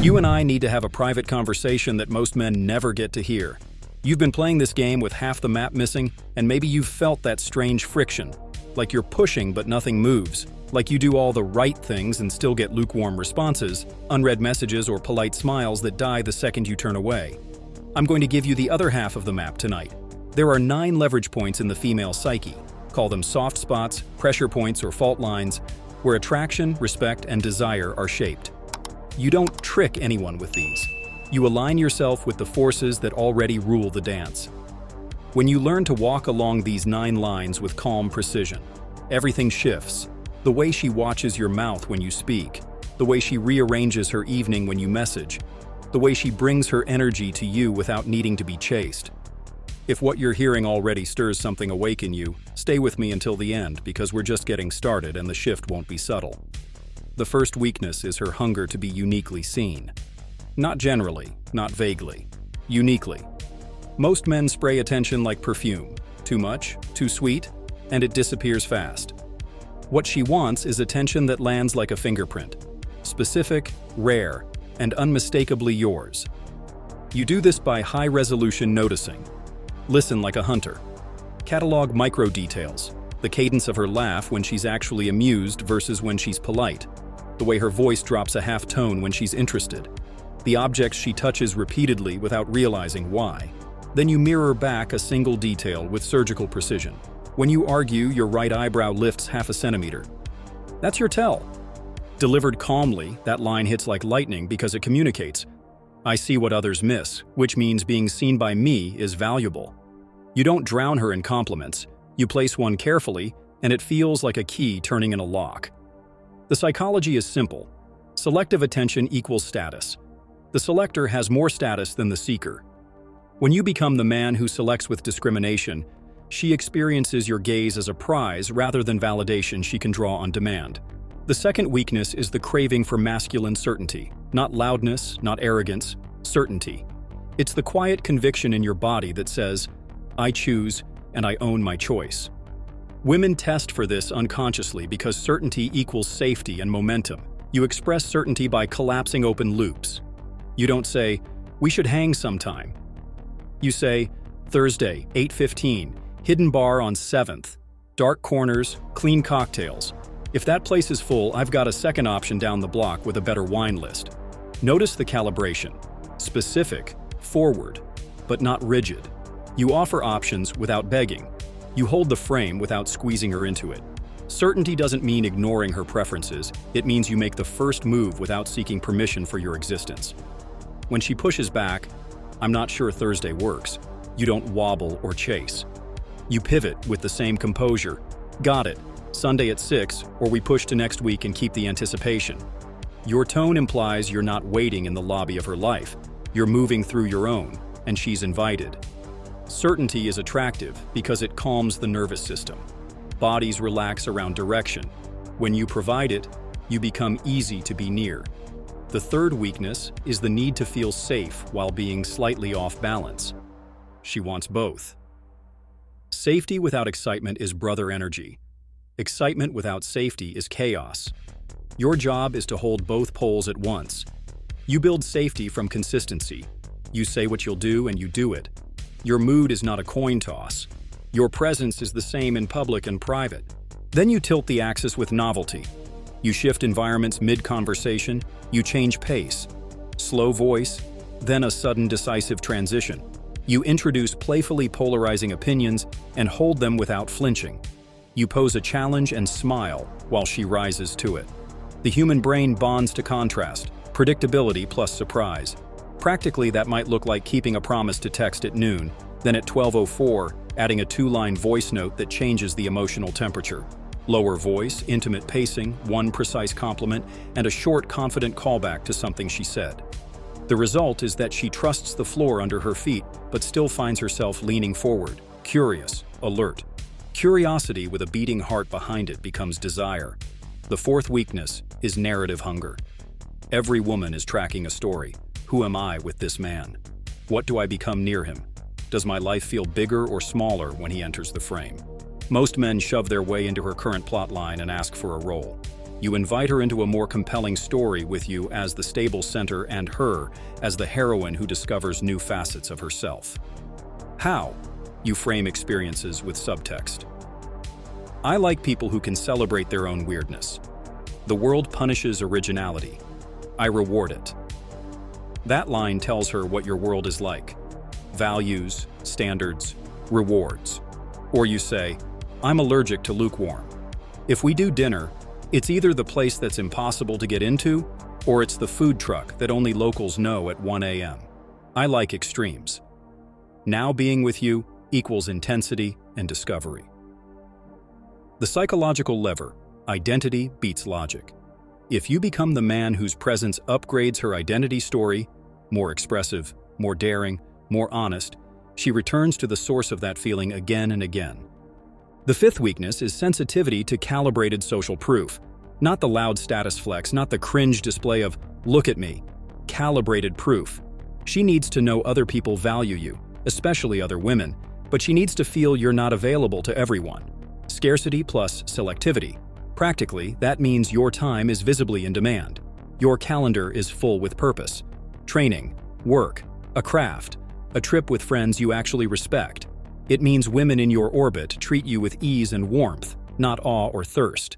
You and I need to have a private conversation that most men never get to hear. You've been playing this game with half the map missing, and maybe you've felt that strange friction. Like you're pushing but nothing moves. Like you do all the right things and still get lukewarm responses, unread messages or polite smiles that die the second you turn away. I'm going to give you the other half of the map tonight. There are 9 leverage points in the female psyche. Call them soft spots, pressure points, or fault lines, where attraction, respect, and desire are shaped. You don't trick anyone with these. You align yourself with the forces that already rule the dance. When you learn to walk along these 9 lines with calm precision, everything shifts. The way she watches your mouth when you speak, the way she rearranges her evening when you message, the way she brings her energy to you without needing to be chased. If what you're hearing already stirs something awake in you, stay with me until the end because we're just getting started and the shift won't be subtle. The first weakness is her hunger to be uniquely seen. Not generally, not vaguely, uniquely. Most men spray attention like perfume. Too much, too sweet, and it disappears fast. What she wants is attention that lands like a fingerprint. Specific, rare, and unmistakably yours. You do this by high-resolution noticing. Listen like a hunter. Catalog micro-details. The cadence of her laugh when she's actually amused versus when she's polite. The way her voice drops a half tone when she's interested. The objects she touches repeatedly without realizing why. Then you mirror back a single detail with surgical precision. When you argue, your right eyebrow lifts half a centimeter. That's your tell. Delivered calmly, that line hits like lightning because it communicates. I see what others miss, which means being seen by me is valuable. You don't drown her in compliments. You place one carefully, and it feels like a key turning in a lock. The psychology is simple. Selective attention equals status. The selector has more status than the seeker. When you become the man who selects with discrimination, she experiences your gaze as a prize rather than validation she can draw on demand. The second weakness is the craving for masculine certainty. Not loudness, not arrogance, certainty. It's the quiet conviction in your body that says, I choose and I own my choice. Women test for this unconsciously because certainty equals safety and momentum. You express certainty by collapsing open loops. You don't say, we should hang sometime. You say, Thursday, 8:15, hidden bar on 7th, dark corners, clean cocktails. If that place is full, I've got a second option down the block with a better wine list. Notice the calibration. Specific, forward, but not rigid. You offer options without begging. You hold the frame without squeezing her into it. Certainty doesn't mean ignoring her preferences. It means you make the first move without seeking permission for your existence. When she pushes back, I'm not sure Thursday works. You don't wobble or chase. You pivot with the same composure. Got it. Sunday at 6, or we push to next week and keep the anticipation. Your tone implies you're not waiting in the lobby of her life. You're moving through your own, and she's invited. Certainty is attractive because it calms the nervous system. Bodies relax around direction. When you provide it, you become easy to be near. The third weakness is the need to feel safe while being slightly off balance. She wants both. Safety without excitement is brother energy. Excitement without safety is chaos. Your job is to hold both poles at once. You build safety from consistency. You say what you'll do and you do it. Your mood is not a coin toss. Your presence is the same in public and private. Then you tilt the axis with novelty. You shift environments mid-conversation. You change pace. Slow voice, then a sudden decisive transition. You introduce playfully polarizing opinions and hold them without flinching. You pose a challenge and smile while she rises to it. The human brain bonds to contrast, predictability plus surprise. Practically, that might look like keeping a promise to text at noon, then at 12:04, adding a 2-line voice note that changes the emotional temperature. Lower voice, intimate pacing, one precise compliment, and a short, confident callback to something she said. The result is that she trusts the floor under her feet, but still finds herself leaning forward, curious, alert. Curiosity with a beating heart behind it becomes desire. The fourth weakness is narrative hunger. Every woman is tracking a story. Who am I with this man? What do I become near him? Does my life feel bigger or smaller when he enters the frame? Most men shove their way into her current plotline and ask for a role. You invite her into a more compelling story with you as the stable center and her as the heroine who discovers new facets of herself. How? You frame experiences with subtext. I like people who can celebrate their own weirdness. The world punishes originality. I reward it. That line tells her what your world is like. Values, standards, rewards. Or you say, I'm allergic to lukewarm. If we do dinner, it's either the place that's impossible to get into, or it's the food truck that only locals know at 1 a.m. I like extremes. Now being with you equals intensity and discovery. The psychological lever, identity beats logic. If you become the man whose presence upgrades her identity story, more expressive, more daring, more honest, she returns to the source of that feeling again and again. The fifth weakness is sensitivity to calibrated social proof. Not the loud status flex, not the cringe display of, look at me. Calibrated proof. She needs to know other people value you, especially other women, but she needs to feel you're not available to everyone. Scarcity plus selectivity. Practically, that means your time is visibly in demand. Your calendar is full with purpose. Training, work, a craft, a trip with friends you actually respect. It means women in your orbit treat you with ease and warmth, not awe or thirst.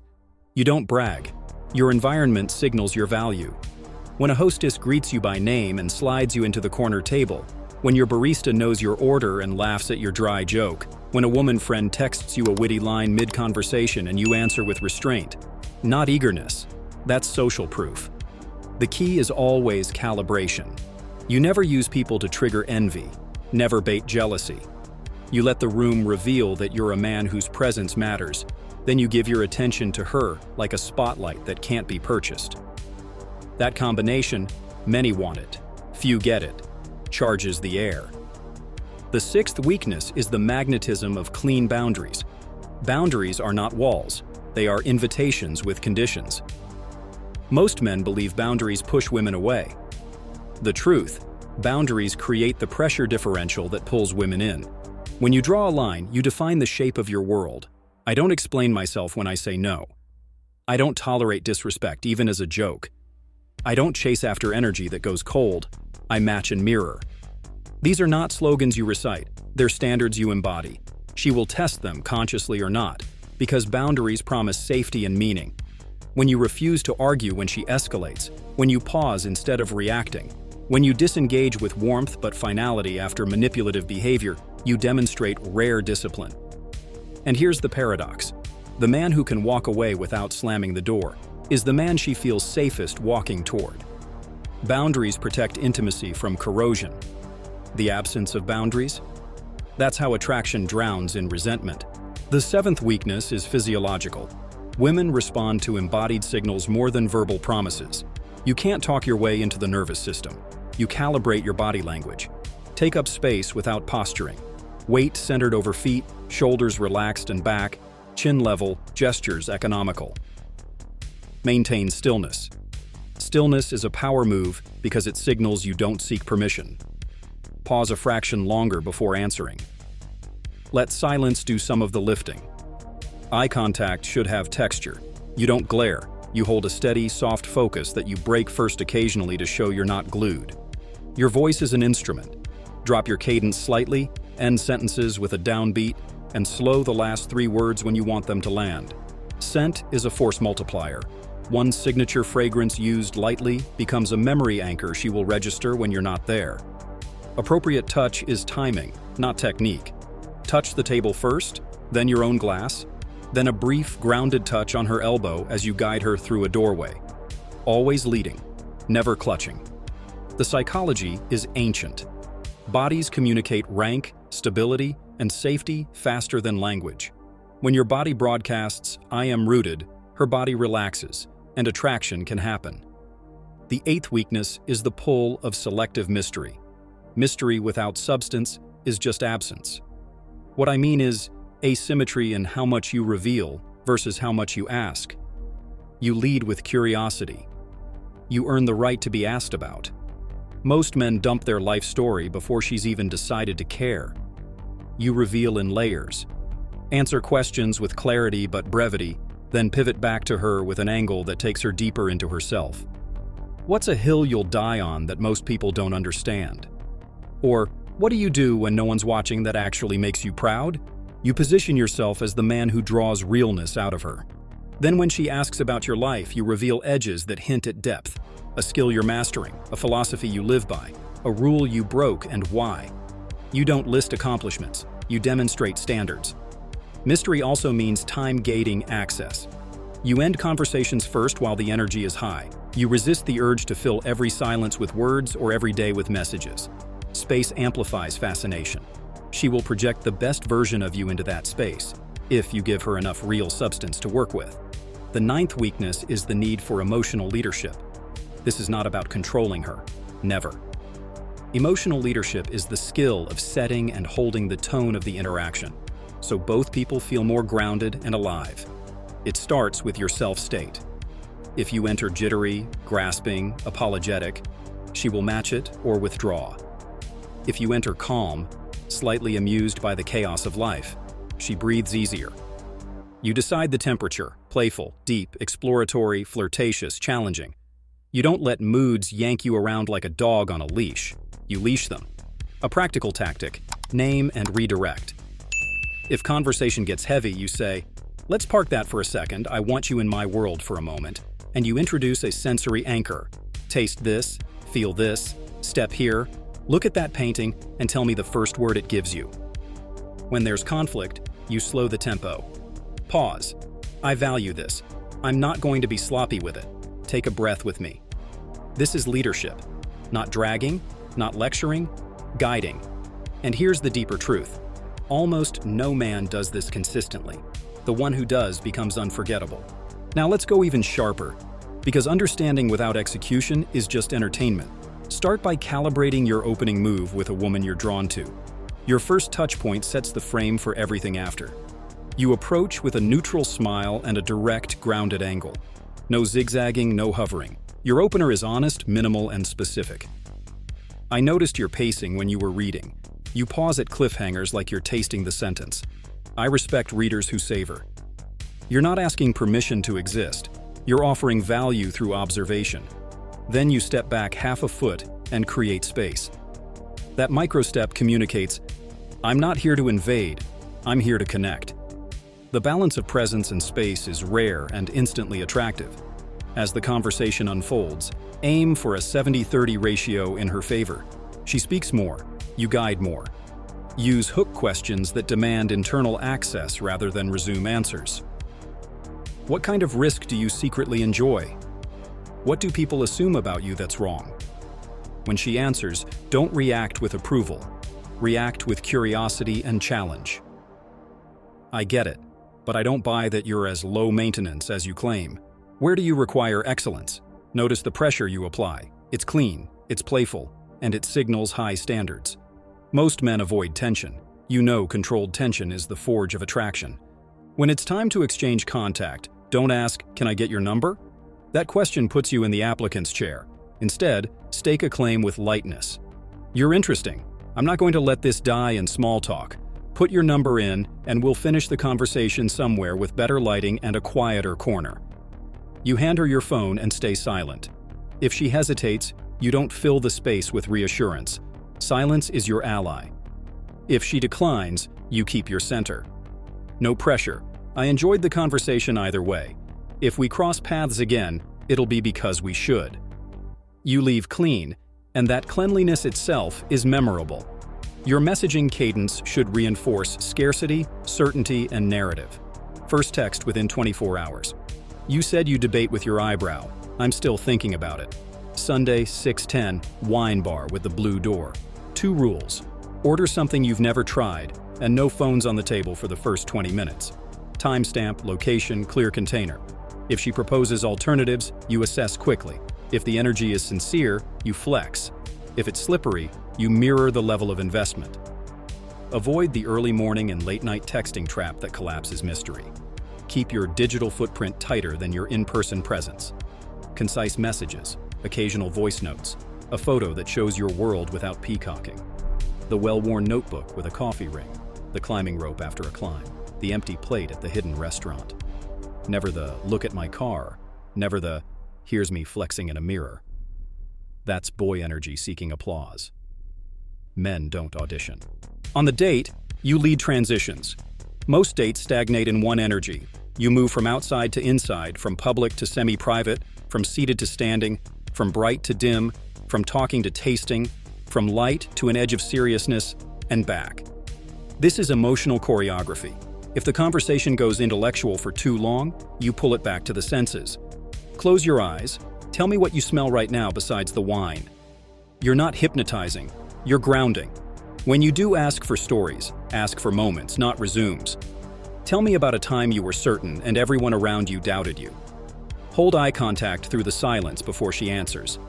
You don't brag. Your environment signals your value. When a hostess greets you by name and slides you into the corner table, when your barista knows your order and laughs at your dry joke, when a woman friend texts you a witty line mid-conversation and you answer with restraint, not eagerness, that's social proof. The key is always calibration. You never use people to trigger envy, never bait jealousy. You let the room reveal that you're a man whose presence matters, then you give your attention to her like a spotlight that can't be purchased. That combination, many want it, few get it, charges the air. The sixth weakness is the magnetism of clean boundaries. Boundaries are not walls, they are invitations with conditions. Most men believe boundaries push women away. The truth, boundaries create the pressure differential that pulls women in. When you draw a line, you define the shape of your world. I don't explain myself when I say no. I don't tolerate disrespect, even as a joke. I don't chase after energy that goes cold. I match and mirror. These are not slogans you recite, they're standards you embody. She will test them, consciously or not, because boundaries promise safety and meaning. When you refuse to argue when she escalates, when you pause instead of reacting, when you disengage with warmth but finality after manipulative behavior, you demonstrate rare discipline. And here's the paradox. The man who can walk away without slamming the door is the man she feels safest walking toward. Boundaries protect intimacy from corrosion. The absence of boundaries? That's how attraction drowns in resentment. The seventh weakness is physiological. Women respond to embodied signals more than verbal promises. You can't talk your way into the nervous system. You calibrate your body language. Take up space without posturing. Weight centered over feet, shoulders relaxed and back, chin level, gestures economical. Maintain stillness. Stillness is a power move because it signals you don't seek permission. Pause a fraction longer before answering. Let silence do some of the lifting. Eye contact should have texture. You don't glare. You hold a steady, soft focus that you break first occasionally to show you're not glued. Your voice is an instrument. Drop your cadence slightly, end sentences with a downbeat, and slow the last 3 words when you want them to land. Scent is a force multiplier. One signature fragrance used lightly becomes a memory anchor she will register when you're not there. Appropriate touch is timing, not technique. Touch the table first, then your own glass, then a brief, grounded touch on her elbow as you guide her through a doorway. Always leading, never clutching. The psychology is ancient. Bodies communicate rank, stability, and safety faster than language. When your body broadcasts, "I am rooted," her body relaxes, and attraction can happen. The eighth weakness is the pull of selective mystery. Mystery without substance is just absence. What I mean is asymmetry in how much you reveal versus how much you ask. You lead with curiosity. You earn the right to be asked about. Most men dump their life story before she's even decided to care. You reveal in layers. Answer questions with clarity but brevity, then pivot back to her with an angle that takes her deeper into herself. What's a hill you'll die on that most people don't understand? Or, what do you do when no one's watching that actually makes you proud? You position yourself as the man who draws realness out of her. Then when she asks about your life, you reveal edges that hint at depth, a skill you're mastering, a philosophy you live by, a rule you broke and why. You don't list accomplishments, you demonstrate standards. Mystery also means time-gating access. You end conversations first while the energy is high. You resist the urge to fill every silence with words or every day with messages. Space amplifies fascination. She will project the best version of you into that space, if you give her enough real substance to work with. The ninth weakness is the need for emotional leadership. This is not about controlling her. Never. Emotional leadership is the skill of setting and holding the tone of the interaction, so both people feel more grounded and alive. It starts with your self-state. If you enter jittery, grasping, apologetic, she will match it or withdraw. If you enter calm, slightly amused by the chaos of life, she breathes easier. You decide the temperature: playful, deep, exploratory, flirtatious, challenging. You don't let moods yank you around like a dog on a leash. You leash them. A practical tactic: name and redirect. If conversation gets heavy, you say, "Let's park that for a second, I want you in my world for a moment," and you introduce a sensory anchor. Taste this, feel this, step here, look at that painting, and tell me the first word it gives you. When there's conflict, you slow the tempo. Pause. I value this. I'm not going to be sloppy with it. Take a breath with me. This is leadership. Not dragging, not lecturing, guiding. And here's the deeper truth. Almost no man does this consistently. The one who does becomes unforgettable. Now let's go even sharper, because understanding without execution is just entertainment. Start by calibrating your opening move with a woman you're drawn to. Your first touch point sets the frame for everything after. You approach with a neutral smile and a direct, grounded angle. No zigzagging, no hovering. Your opener is honest, minimal, and specific. I noticed your pacing when you were reading. You pause at cliffhangers like you're tasting the sentence. I respect readers who savor. You're not asking permission to exist. You're offering value through observation. Then you step back half a foot and create space. That microstep communicates, I'm not here to invade, I'm here to connect. The balance of presence and space is rare and instantly attractive. As the conversation unfolds, aim for a 70-30 ratio in her favor. She speaks more, you guide more. Use hook questions that demand internal access rather than resume answers. What kind of risk do you secretly enjoy? What do people assume about you that's wrong? When she answers, don't react with approval. React with curiosity and challenge. I get it, but I don't buy that you're as low maintenance as you claim. Where do you require excellence? Notice the pressure you apply. It's clean, it's playful, and it signals high standards. Most men avoid tension. You know controlled tension is the forge of attraction. When it's time to exchange contact, don't ask, "Can I get your number?" That question puts you in the applicant's chair. Instead, stake a claim with lightness. You're interesting. I'm not going to let this die in small talk. Put your number in, and we'll finish the conversation somewhere with better lighting and a quieter corner. You hand her your phone and stay silent. If she hesitates, you don't fill the space with reassurance. Silence is your ally. If she declines, you keep your center. No pressure. I enjoyed the conversation either way. If we cross paths again, it'll be because we should. You leave clean, and that cleanliness itself is memorable. Your messaging cadence should reinforce scarcity, certainty, and narrative. First text within 24 hours. You said you debate with your eyebrow. I'm still thinking about it. Sunday, 6:10, wine bar with the blue door. 2 rules. Order something you've never tried, and no phones on the table for the first 20 minutes. Timestamp, location, clear container. If she proposes alternatives, you assess quickly. If the energy is sincere, you flex. If it's slippery, you mirror the level of investment. Avoid the early morning and late night texting trap that collapses mystery. Keep your digital footprint tighter than your in-person presence. Concise messages, occasional voice notes, a photo that shows your world without peacocking. The well-worn notebook with a coffee ring, the climbing rope after a climb, the empty plate at the hidden restaurant. Never the, look at my car. Never the, here's me flexing in a mirror. That's boy energy seeking applause. Men don't audition. On the date, you lead transitions. Most dates stagnate in one energy. You move from outside to inside, from public to semi-private, from seated to standing, from bright to dim, from talking to tasting, from light to an edge of seriousness, and back. This is emotional choreography. If the conversation goes intellectual for too long, you pull it back to the senses. Close your eyes. Tell me what you smell right now besides the wine. You're not hypnotizing, you're grounding. When you do ask for stories, ask for moments, not resumes. Tell me about a time you were certain and everyone around you doubted you. Hold eye contact through the silence before she answers.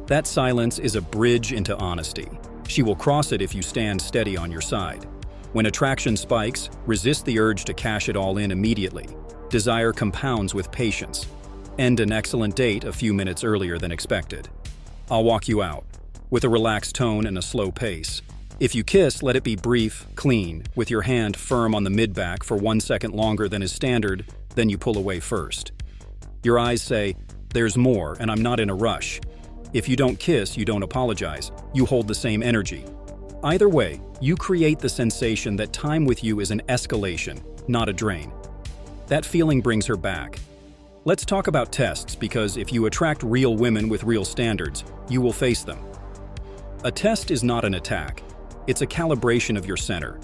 That silence is a bridge into honesty. She will cross it if you stand steady on your side. When attraction spikes, resist the urge to cash it all in immediately. Desire compounds with patience. End an excellent date a few minutes earlier than expected. I'll walk you out, with a relaxed tone and a slow pace. If you kiss, let it be brief, clean, with your hand firm on the mid-back for 1 second longer than is standard, then you pull away first. Your eyes say, there's more, and I'm not in a rush. If you don't kiss, you don't apologize. You hold the same energy. Either way, you create the sensation that time with you is an escalation, not a drain. That feeling brings her back. Let's talk about tests, because if you attract real women with real standards, you will face them. A test is not an attack. It's a calibration of your center.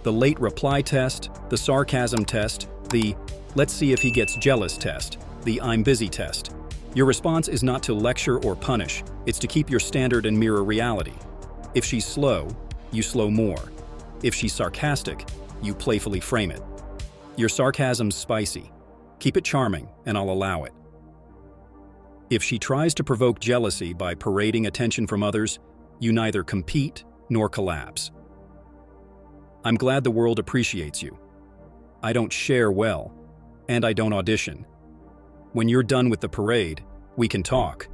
The late reply test, the sarcasm test, the let's see if he gets jealous test, the I'm busy test. Your response is not to lecture or punish, it's to keep your standard and mirror reality. If she's slow, you slow more. If she's sarcastic, you playfully frame it. Your sarcasm's spicy. Keep it charming, and I'll allow it. If she tries to provoke jealousy by parading attention from others, you neither compete nor collapse. I'm glad the world appreciates you. I don't share well, and I don't audition. When you're done with the parade, we can talk.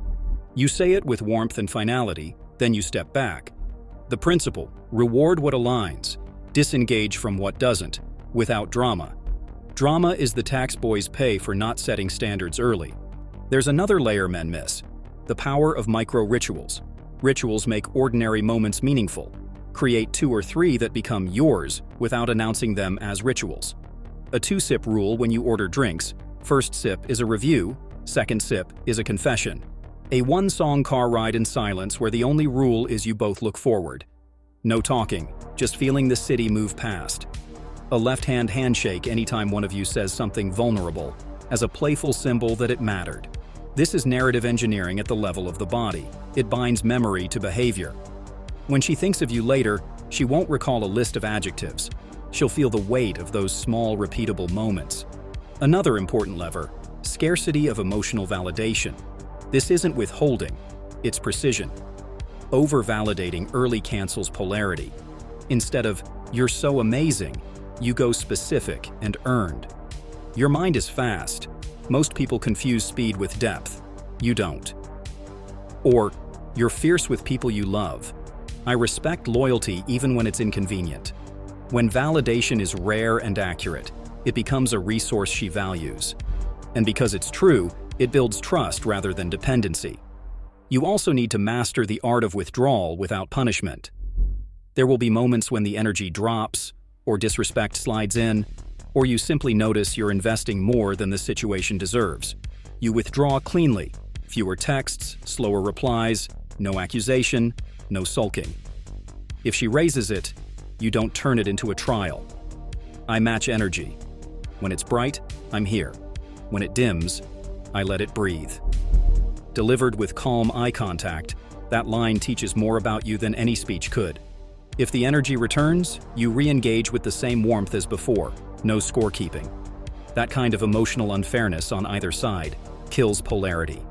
You say it with warmth and finality, then you step back. The principle, reward what aligns, disengage from what doesn't, without drama. Drama is the tax boys pay for not setting standards early. There's another layer men miss, the power of micro-rituals. Rituals make ordinary moments meaningful. Create 2 or 3 that become yours without announcing them as rituals. A 2-sip rule when you order drinks. First sip is a review, second sip is a confession. A 1-song car ride in silence where the only rule is you both look forward. No talking, just feeling the city move past. A left-hand handshake anytime one of you says something vulnerable, as a playful symbol that it mattered. This is narrative engineering at the level of the body. It binds memory to behavior. When she thinks of you later, she won't recall a list of adjectives. She'll feel the weight of those small, repeatable moments. Another important lever, scarcity of emotional validation. This isn't withholding, it's precision. Over-validating early cancels polarity. Instead of, you're so amazing, you go specific and earned. Your mind is fast. Most people confuse speed with depth. You don't. Or, you're fierce with people you love. I respect loyalty even when it's inconvenient. When validation is rare and accurate, it becomes a resource she values. And because it's true, it builds trust rather than dependency. You also need to master the art of withdrawal without punishment. There will be moments when the energy drops, or disrespect slides in, or you simply notice you're investing more than the situation deserves. You withdraw cleanly. Fewer texts, slower replies, no accusation, no sulking. If she raises it, you don't turn it into a trial. I match energy. When it's bright, I'm here. When it dims, I let it breathe. Delivered with calm eye contact, that line teaches more about you than any speech could. If the energy returns, you re-engage with the same warmth as before, no scorekeeping. That kind of emotional unfairness on either side kills polarity.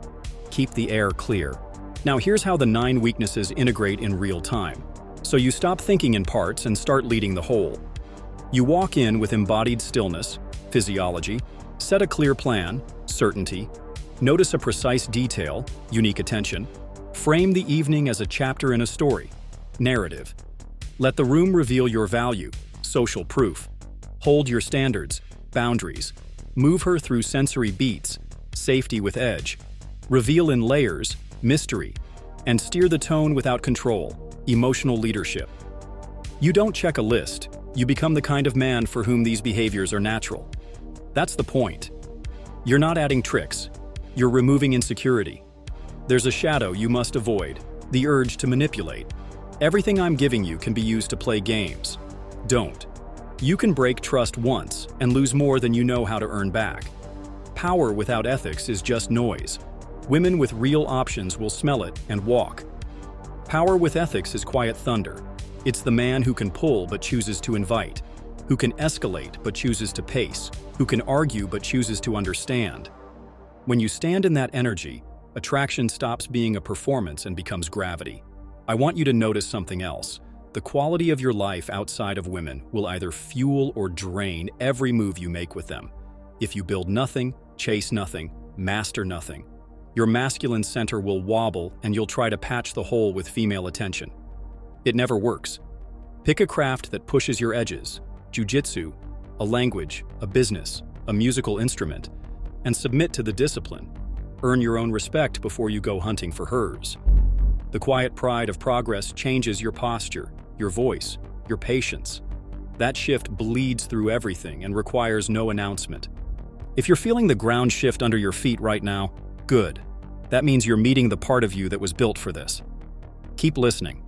Keep the air clear. Now here's how the 9 weaknesses integrate in real time. So you stop thinking in parts and start leading the whole. You walk in with embodied stillness, physiology, set a clear plan, certainty, notice a precise detail, unique attention, frame the evening as a chapter in a story, narrative. Let the room reveal your value, social proof. Hold your standards, boundaries. Move her through sensory beats, safety with edge. Reveal in layers, mystery. And steer the tone without control, emotional leadership. You don't check a list, you become the kind of man for whom these behaviors are natural. That's the point. You're not adding tricks, you're removing insecurity. There's a shadow you must avoid, the urge to manipulate. Everything I'm giving you can be used to play games. Don't. You can break trust once and lose more than you know how to earn back. Power without ethics is just noise. Women with real options will smell it and walk. Power with ethics is quiet thunder. It's the man who can pull but chooses to invite, who can escalate but chooses to pace, who can argue but chooses to understand. When you stand in that energy, attraction stops being a performance and becomes gravity. I want you to notice something else. The quality of your life outside of women will either fuel or drain every move you make with them. If you build nothing, chase nothing, master nothing, your masculine center will wobble and you'll try to patch the hole with female attention. It never works. Pick a craft that pushes your edges, jujitsu, a language, a business, a musical instrument, and submit to the discipline. Earn your own respect before you go hunting for hers. The quiet pride of progress changes your posture, your voice, your patience. That shift bleeds through everything and requires no announcement. If you're feeling the ground shift under your feet right now, good. That means you're meeting the part of you that was built for this. Keep listening.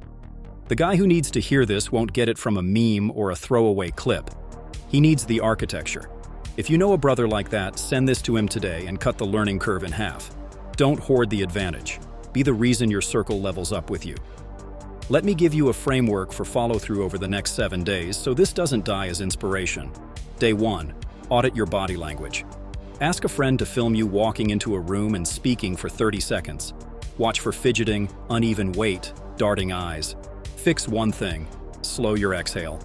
The guy who needs to hear this won't get it from a meme or a throwaway clip. He needs the architecture. If you know a brother like that, send this to him today and cut the learning curve in half. Don't hoard the advantage. Be the reason your circle levels up with you. Let me give you a framework for follow-through over the next 7 days so this doesn't die as inspiration. Day 1. Audit your body language. Ask a friend to film you walking into a room and speaking for 30 seconds. Watch for fidgeting, uneven weight, darting eyes. Fix one thing. Slow your exhale.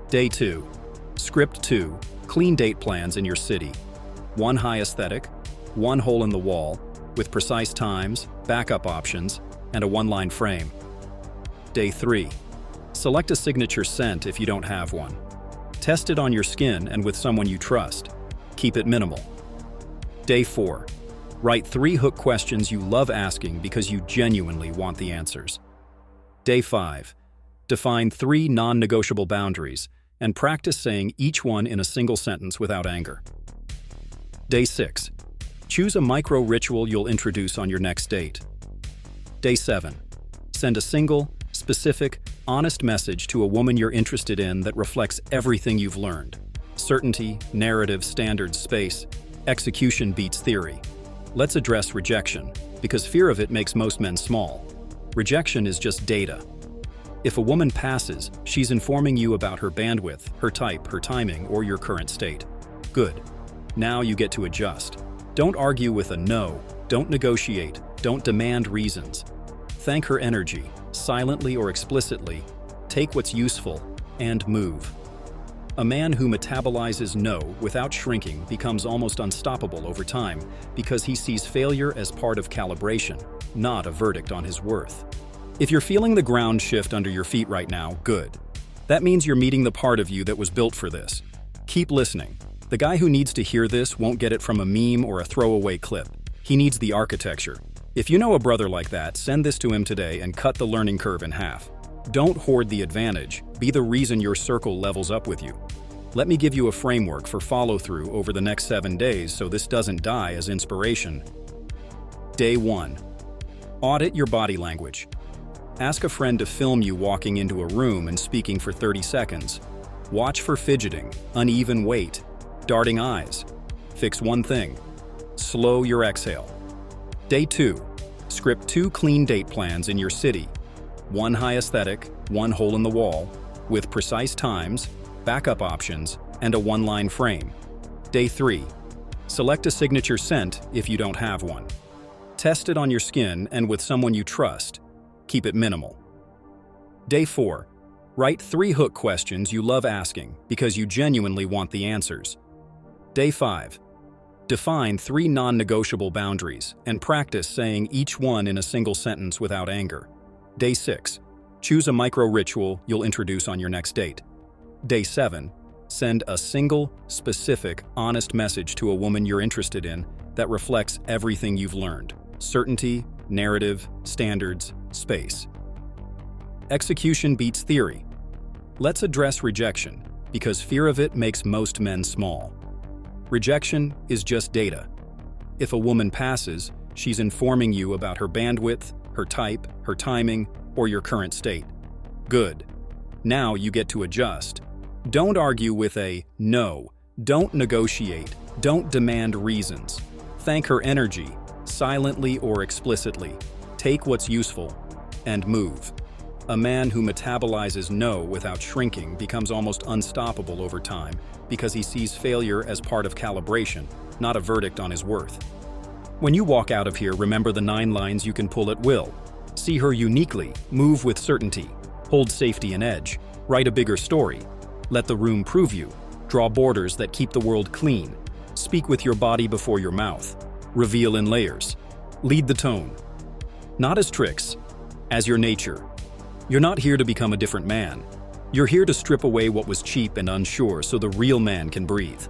Day 2. Script 2. Clean date plans in your city. 1 high aesthetic, 1 hole in the wall, with precise times, backup options, and a 1-line frame. Day 3. Select a signature scent if you don't have one. Test it on your skin and with someone you trust. Keep it minimal. Day 4. Write 3 hook questions you love asking because you genuinely want the answers. Day 5. Define 3 non-negotiable boundaries and practice saying each one in a single sentence without anger. Day 6. Choose a micro-ritual you'll introduce on your next date. Day 7. Send a single, specific, honest message to a woman you're interested in that reflects everything you've learned. Certainty, narrative, standards, space. Execution beats theory. Let's address rejection, because fear of it makes most men small. Rejection is just data. If a woman passes, she's informing you about her bandwidth, her type, her timing, or your current state. Good. Now you get to adjust. Don't argue with a no. Don't negotiate. Don't demand reasons. Thank her energy, silently or explicitly. Take what's useful and move. A man who metabolizes no without shrinking becomes almost unstoppable over time because he sees failure as part of calibration, not a verdict on his worth. If you're feeling the ground shift under your feet right now, good. That means you're meeting the part of you that was built for this. Keep listening. The guy who needs to hear this won't get it from a meme or a throwaway clip. He needs the architecture. If you know a brother like that, send this to him today and cut the learning curve in half. Don't hoard the advantage. Be the reason your circle levels up with you. Let me give you a framework for follow-through over the next 7 days so this doesn't die as inspiration. Day 1. Audit your body language. Ask a friend to film you walking into a room and speaking for 30 seconds. Watch for fidgeting, uneven weight, darting eyes. Fix one thing. Slow your exhale. Day 2. Script 2 clean date plans in your city. 1 high aesthetic, 1 hole in the wall, with precise times, backup options, and a 1-line frame. Day 3. Select a signature scent if you don't have one. Test it on your skin and with someone you trust. Keep it minimal. Day 4. Write 3 hook questions you love asking because you genuinely want the answers. Day 5. Define 3 non-negotiable boundaries and practice saying each one in a single sentence without anger. Day 6. Choose a micro-ritual you'll introduce on your next date. Day 7. Send a single, specific, honest message to a woman you're interested in that reflects everything you've learned: certainty, narrative, standards, space. Execution beats theory. Let's address rejection, because fear of it makes most men small. Rejection is just data. If a woman passes, she's informing you about her bandwidth, her type, her timing, or your current state. Good. Now you get to adjust. Don't argue with a no. Don't negotiate. Don't demand reasons. Thank her energy, silently or explicitly. Take what's useful and move. A man who metabolizes no without shrinking becomes almost unstoppable over time because he sees failure as part of calibration, not a verdict on his worth. When you walk out of here, remember the 9 lines you can pull at will. See her uniquely, move with certainty, hold safety and edge, write a bigger story, let the room prove you, draw borders that keep the world clean, speak with your body before your mouth, reveal in layers, lead the tone. Not as tricks, as your nature. You're not here to become a different man. You're here to strip away what was cheap and unsure so the real man can breathe.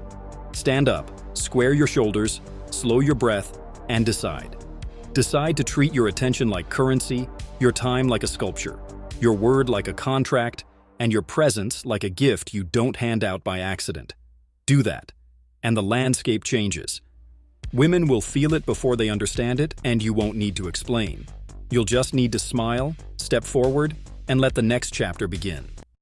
Stand up, square your shoulders, slow your breath, and decide. Decide to treat your attention like currency, your time like a sculpture, your word like a contract, and your presence like a gift you don't hand out by accident. Do that, and the landscape changes. Women will feel it before they understand it, and you won't need to explain. You'll just need to smile, step forward, and let the next chapter begin.